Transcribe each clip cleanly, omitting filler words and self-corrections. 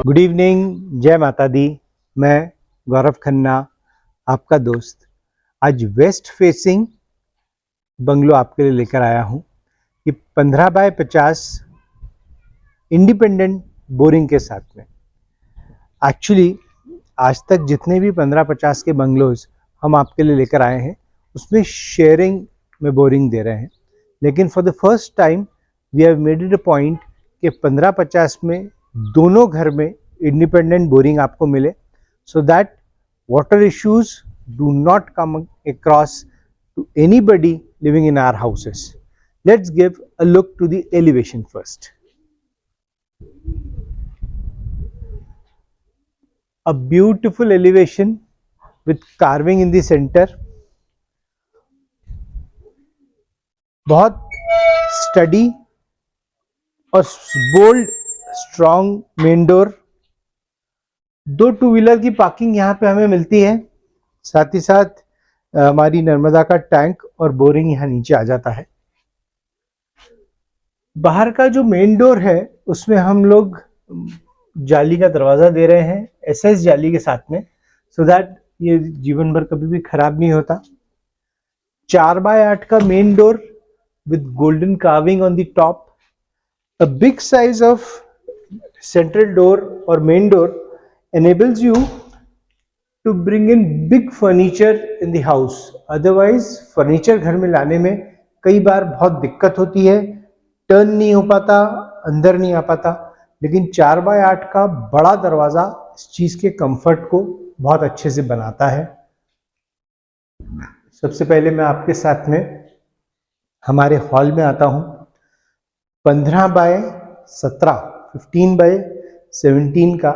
Good evening, जय माता दी। मैं गौरव खन्ना, आपका दोस्त, आज वेस्ट फेसिंग बंगलो आपके लिए लेकर आया हूँ। ये 15 बाय 50 इंडिपेंडेंट बोरिंग के साथ में। एक्चुअली आज तक जितने भी 15-50 के बंगलोज हम आपके लिए लेकर आए हैं उसमें शेयरिंग में बोरिंग दे रहे हैं, लेकिन for the first time we have made it a point कि 15-50 में दोनों घर में इंडिपेंडेंट बोरिंग आपको मिले, so that water issues do not come across to anybody living in our houses. Let's give a look to the elevation first. A beautiful elevation with carving in the center. बहुत sturdy और bold strong main door. 2 two wheeler की parking यहाँ पे हमें मिलती है, साथ ही साथ हमारी नर्मदा का टैंक और बोरिंग यहाँ नीचे आ जाता है। बाहर का जो मेन डोर है उसमें हम लोग जाली का दरवाजा दे रहे हैं, एसएस जाली के साथ में, सो दैट ये जीवन भर कभी भी खराब नहीं होता। 4x8 का main door with golden carving on the top. A big size of central door और main door enables you to bring in big furniture in the house. Otherwise furniture घर में लाने में कई बार बहुत दिक्कत होती है, टर्न नहीं हो पाता, अंदर नहीं आ पाता, लेकिन 4x8 का बड़ा दरवाजा इस चीज के कंफर्ट को बहुत अच्छे से बनाता है। सबसे पहले मैं आपके साथ में हमारे हॉल में आता हूं। 15x17 का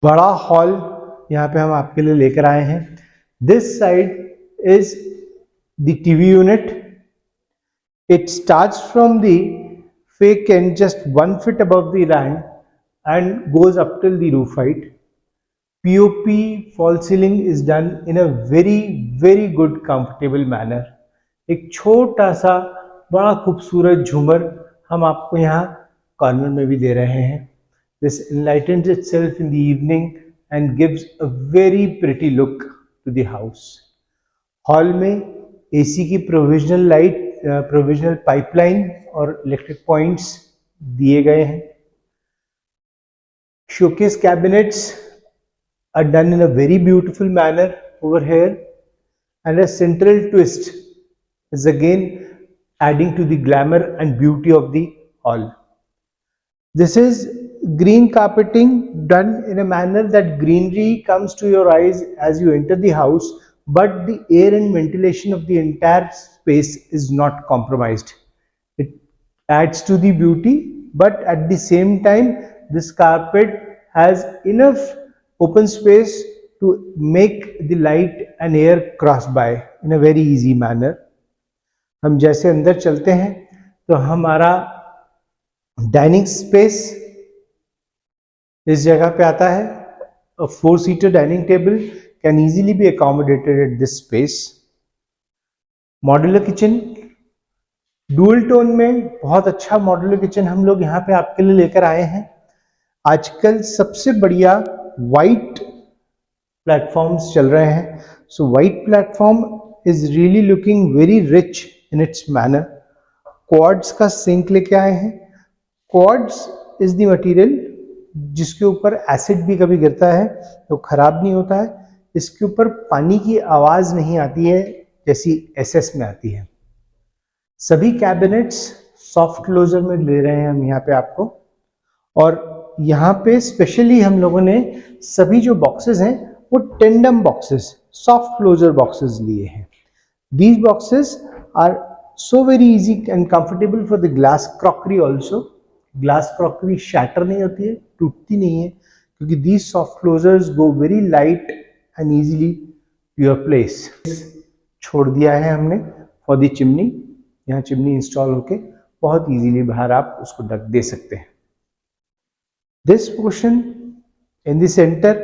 बड़ा हॉल यहाँ पे हम आपके लिए लेकर आए हैं। This side is the TV unit. It starts from the fake end just 1 feet above the land and goes up till the roof height. POP fall ceiling is done in a very good comfortable manner. एक छोटा सा बड़ा खूबसूरत झूमर हम आपको यहाँ corner में भी दे रहे हैं। This enlightens itself in the evening and gives a very pretty look to the house. Hall में AC की प्रोविजनल लाइट, प्रोविजनल पाइपलाइन और इलेक्ट्रिक पॉइंट्स दिए गए हैं। Showcase cabinets are done in a very beautiful manner over here, and a central twist is again adding to the glamour and beauty of the hall. This is green carpeting done in a manner that greenery comes to your eyes as you enter the house, but the air and ventilation of the entire space is not compromised. It adds to the beauty, but at the same time this carpet has enough open space to make the light and air cross by in a very easy manner. हम जैसे अंदर चलते हैं तो हमारा dining space इस जगह पे आता है। A 4-seater dining table can easily B accommodated at this space. Modular kitchen, dual tone में बहुत अच्छा मॉड्यूलर किचन हम लोग यहाँ पे आपके लिए लेकर आए हैं। आजकल सबसे बढ़िया वाइट प्लेटफॉर्म्स चल रहे हैं, so white platform is really looking very rich in its manner. Quartz का सिंक लेके आए हैं। क्वार्ट्ज इज द मटेरियल जिसके ऊपर एसिड भी कभी गिरता है तो खराब नहीं होता है। इसके ऊपर पानी की आवाज नहीं आती है जैसी एसएस में आती है। सभी कैबिनेट्स सॉफ्ट क्लोजर में ले रहे हैं हम यहाँ पे आपको, और यहाँ पे स्पेशली हम लोगों ने सभी जो बॉक्सेस हैं वो tandem boxes, soft closure boxes लिए हैं। These boxes are so very easy and comfortable for the glass crockery also. Glass crockery shatter नहीं होती है, टूटती नहीं है, क्योंकि these soft closures go very light and easily to your place. छोड़ दिया है हमने for the chimney. यहाँ चिमनी इंस्टॉल होके बहुत इजीली बाहर आप उसको ढक दे सकते हैं। This portion in the center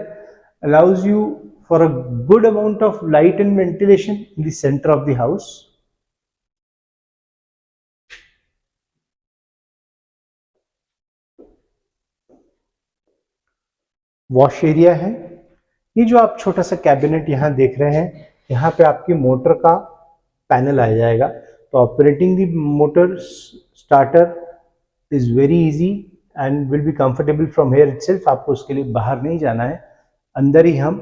allows you for a good amount of light and ventilation in the center of the house. Wash area है। ये जो आप छोटा सा कैबिनेट यहाँ देख रहे हैं, यहाँ पे आपकी मोटर का पैनल आ जाएगा। तो operating the motor starter is very easy and will be comfortable from here itself. आपको उसके लिए बाहर नहीं जाना है, अंदर ही हम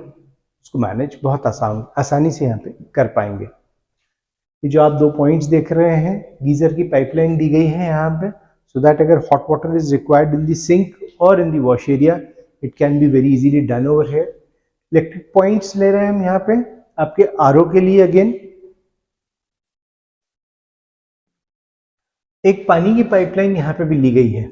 उसको मैनेज बहुत आसानी से यहाँ पे कर पाएंगे। ये जो आप दो पॉइंट्स देख रहे हैं, गीजर की पाइपलाइन दी गई है यहाँ पे, सो दैट अगर hot water is required in the sink और in the wash area, it can be very easily done over here. Electric points ले रहे हैं हम यहाँ पे आपके आरओ के लिए। अगेन एक पानी की पाइपलाइन यहाँ पे भी ली गई है,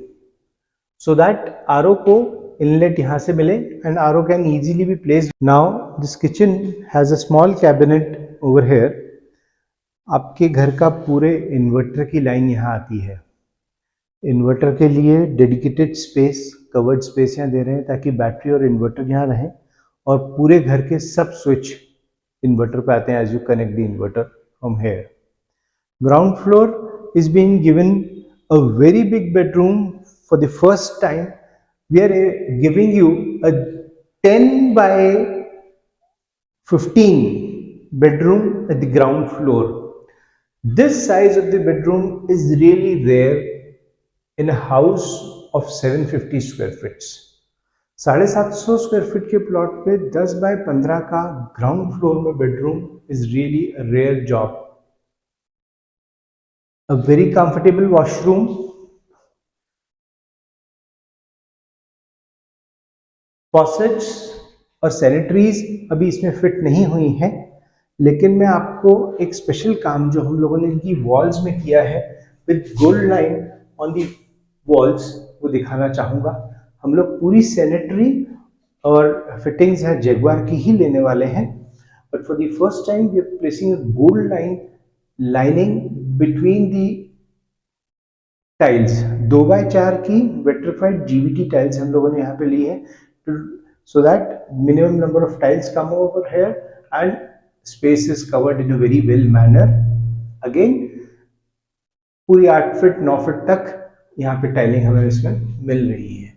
सो दैट आरओ को इनलेट यहाँ से मिले and RO can easily be placed. Now this kitchen has a small cabinet over here. आपके घर का पूरे इन्वर्टर की लाइन यहाँ आती है। इन्वर्टर के लिए डेडिकेटेड स्पेस, कवर्ड स्पेस यहाँ दे रहे हैं ताकि बैटरी और इन्वर्टर यहाँ रहें, और पूरे घर के सब स्विच इन्वर्टर पे आते हैं as you connect the inverter from here. Ground floor is being given a very big bedroom for the first time. We are giving you a 10 by 15 bedroom at the ground floor. This size of the bedroom is really rare in a house of 750 square feet. 750 square feet के plot पे 10 by 15 का ground floor में bedroom is really a rare job. A very comfortable washroom, faucets और sanitaries अभी इसमें fit नहीं हुई हैं, लेकिन मैं आपको एक स्पेशल काम जो हम लोगों ने इनकी वॉल्स में किया है with gold line on the walls, वो दिखाना चाहूँगा। हम लोग पूरी सैनिटरी और फिटिंग्स हैं जैगुआर की ही लेने वाले हैं, but for the first time we are placing a gold line lining between the tiles. 2x4 की वेट्रिफाइड जीवीटी टाइल्स हम लोगों ने यहाँ पे ली है, so that minimum number of tiles come over here and space is covered in a very well manner. Again पूरी 8 feet 9 feet तक यहाँ पे टाइलिंग हमें इसमें मिल रही है।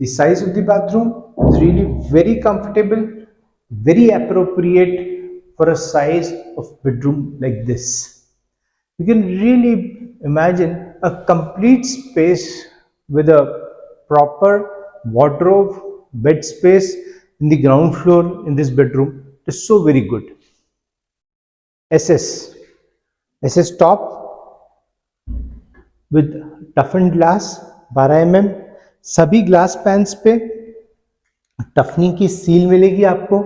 The size of the bathroom is really very comfortable, very appropriate for a size of bedroom like this. You can really imagine a complete space with a proper wardrobe, bed space in the ground floor in this bedroom. It is so very good. SS top with toughened glass 12 mm। सभी glass pans पे टफनी की seal मिलेगी आपको,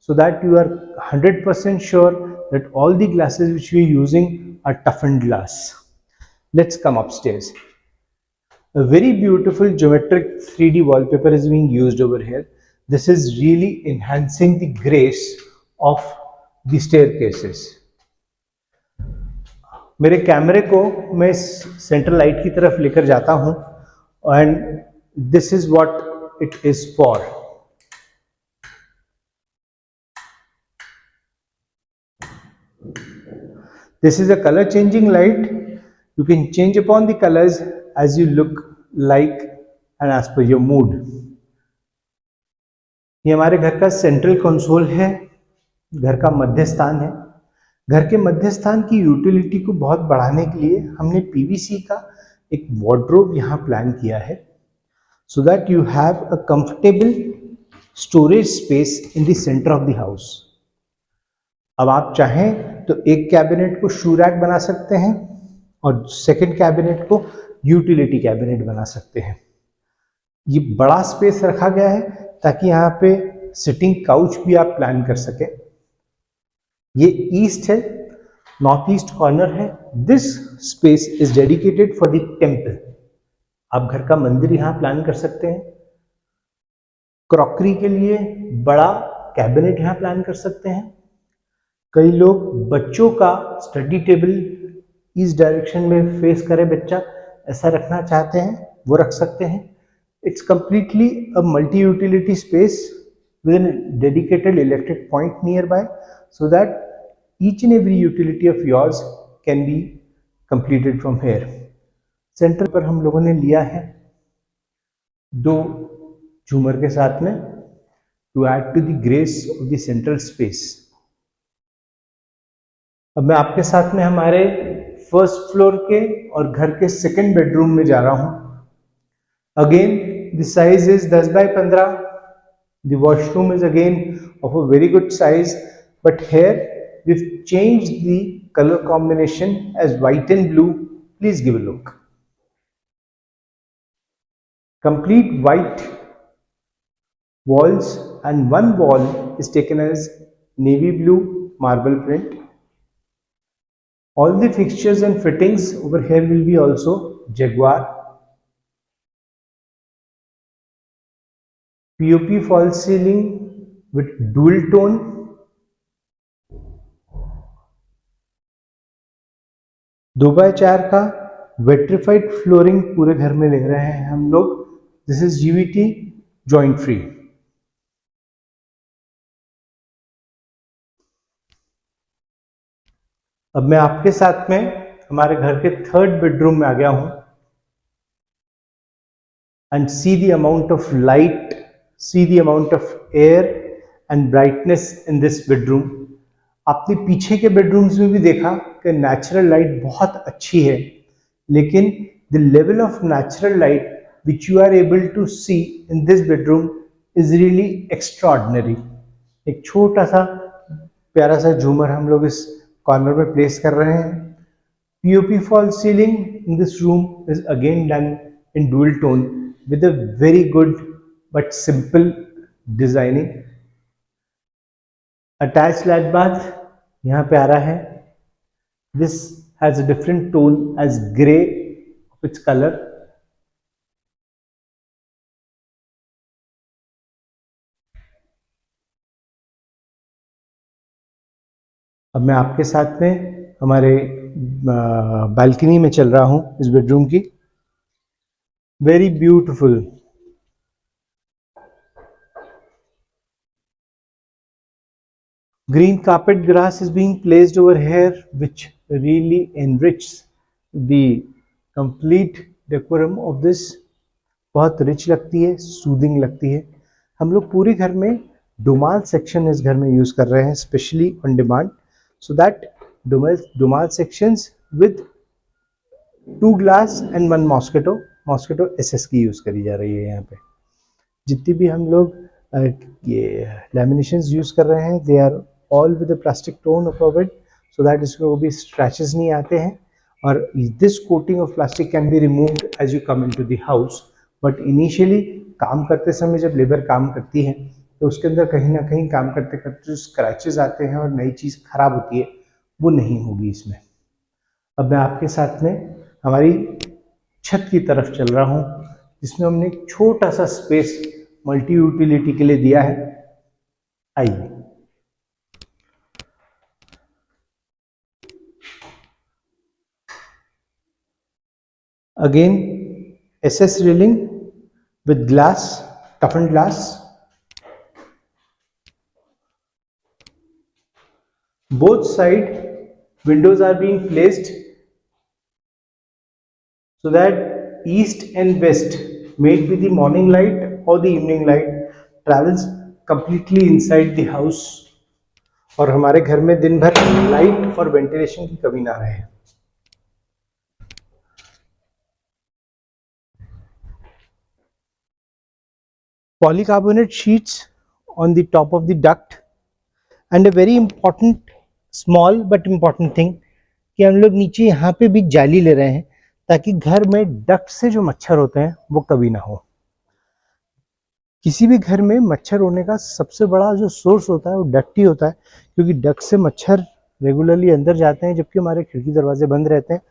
so that you are 100% sure that all the glasses which we are using are toughened glass. Let's come upstairs. A very beautiful geometric 3D wallpaper is being used over here. This is really enhancing the grace of the staircases. मेरे कैमरे को मैं central light की तरफ लेकर जाता हूं, and this is what it is for. This is a color changing light. You can change upon the colors as you look like and as per your mood. ये हमारे घर का सेंट्रल कंसोल है, घर का मध्य स्थान है। घर के मध्य स्थान की यूटिलिटी को बहुत बढ़ाने के लिए हमने पीवीसी का एक वार्डरोब यहाँ प्लान किया है, so that you have a comfortable storage space in the centre of the house. अब आप चाहें तो एक कैबिनेट को शू रैक बना सकते हैं और सेकंड कैबिनेट को यूटिलिटी कैबिनेट बना सकते हैं। ये बड़ा स्पेस रखा गया है ताकि यहाँ पे सिटिंग काउच भी आप प्लान कर सकें। ये ईस्ट है, नॉर्थ ईस्ट कॉर्नर है। This space is dedicated for the temple. आप घर का मंदिर यहाँ प्लान कर सकते हैं। क्रॉकरी के लिए बड़ा कैबिनेट यहाँ प्लान कर सकते हैं। कई लोग बच्चों का स्टडी टेबल इस डायरेक्शन में फेस करे बच्चा, ऐसा रखना चाहते हैं, वो रख सकते हैं। It's completely a multi utility space with an dedicated electric point near by, so that each and every utility of yours can be completed from here. Centre पर हम लोगों ने लिया है 2 झूमर के साथ में to add to the grace of the central space. अब मैं आपके साथ में हमारे फर्स्ट फ्लोर के और घर के सेकंड बेडरूम में जा रहा हूं। Again the size is 10 by 15. The washroom is again of a very good size, but here we've changed the color combination as white and blue. Please give a look. Complete white walls and one wall is taken as navy blue marble print. All the fixtures and fittings over here will be also Jaguar. POP false ceiling with dual tone. दो bye 4 का वेट्रिफाइड flooring पूरे घर में ले रहे हैं हम लोग। This is GVT joint free. अब मैं आपके साथ में हमारे घर के थर्ड बेडरूम में आ गया हूं। And see the amount of light, see the amount of air and brightness in this bedroom. आपने पीछे के बेडरूम्स में भी देखा कि नेचुरल लाइट बहुत अच्छी है, लेकिन the level of natural light which you are able to see in this bedroom is really extraordinary. एक छोटा सा प्यारा सा झूमर हम लोग इस कॉर्नर में प्लेस कर रहे हैं। POP false ceiling in this room is again done in dual tone with a very good but simple designing. Attached lat bath यहाँ पे आ रहा है। This has a different tone as grey of its color. अब मैं आपके साथ में हमारे बालकनी में चल रहा हूं इस बेडरूम की। Very beautiful. Green carpet grass is being placed over here, which really enriches the complete decorum of this. बहुत रिच लगती है, सूदिंग लगती है। हम लोग पूरे घर में डोमाल सेक्शन इस घर में यूज कर रहे हैं, specially on demand, so that domal sections with 2 glass and 1 mosquito SS की यूज करी जा रही है। यहाँ पे जितनी भी हम लोग ये लैमिनेशंस यूज कर रहे हैं, they are all with the plastic tone of it, so that इसमें वो भी स्क्रैचेस नहीं आते हैं। और this coating of plastic can be removed as you come into the house, but initially काम करते समय जब लेबर काम करती है तो उसके अंदर कहीं ना कहीं काम करते करते जो स्क्रैचेस आते हैं और नई चीज़ खराब होती है, वो नहीं होगी इसमें। अब मैं आपके साथ में हमारी छत की तरफ चल रहा हूँ, जिसमें हमने एक छोटा सा स्पेस मल्टी यूटिलिटी के लिए दिया है। आइए। Again SS railing with glass, toughened glass. Both side windows are being placed so that east and west, may it be the morning light or the evening light, travels completely inside the house और हमारे घर में दिन भर light और ventilation की कमी ना रहे। Polycarbonate sheets on the top of the duct, and a very important, small but important thing कि हम लोग नीचे यहाँ पे भी जाली ले रहे हैं ताकि घर में डक्ट से जो मच्छर होते हैं वो कभी ना हो। किसी भी घर में मच्छर होने का सबसे बड़ा जो सोर्स होता है वो डक्ट ही होता है, क्योंकि डक्ट से मच्छर रेगुलरली अंदर जाते हैं जबकि हमारे खिड़की दरवाजे बंद रहते हैं।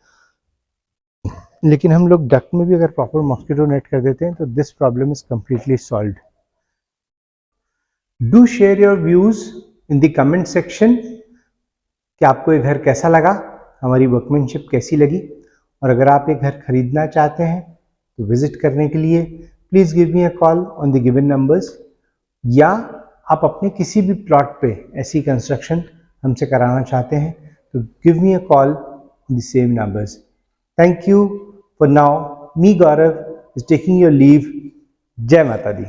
लेकिन हम लोग डक्ट में भी अगर प्रॉपर मॉस्किटो नेट कर देते हैं तो this problem is completely solved. Do share your views in the comment section कि आपको ये घर कैसा लगा, हमारी वर्कमैनशिप कैसी लगी, और अगर आप ये घर खरीदना चाहते हैं तो विजिट करने के लिए please give me a call on the given numbers, या आप अपने किसी भी प्लॉट पे ऐसी कंस्ट्रक्शन हमसे कराना चाहते हैं तो give me a call on the same numbers. Thank you for now. Me Gaurav is taking your leave. Jai Mata Di.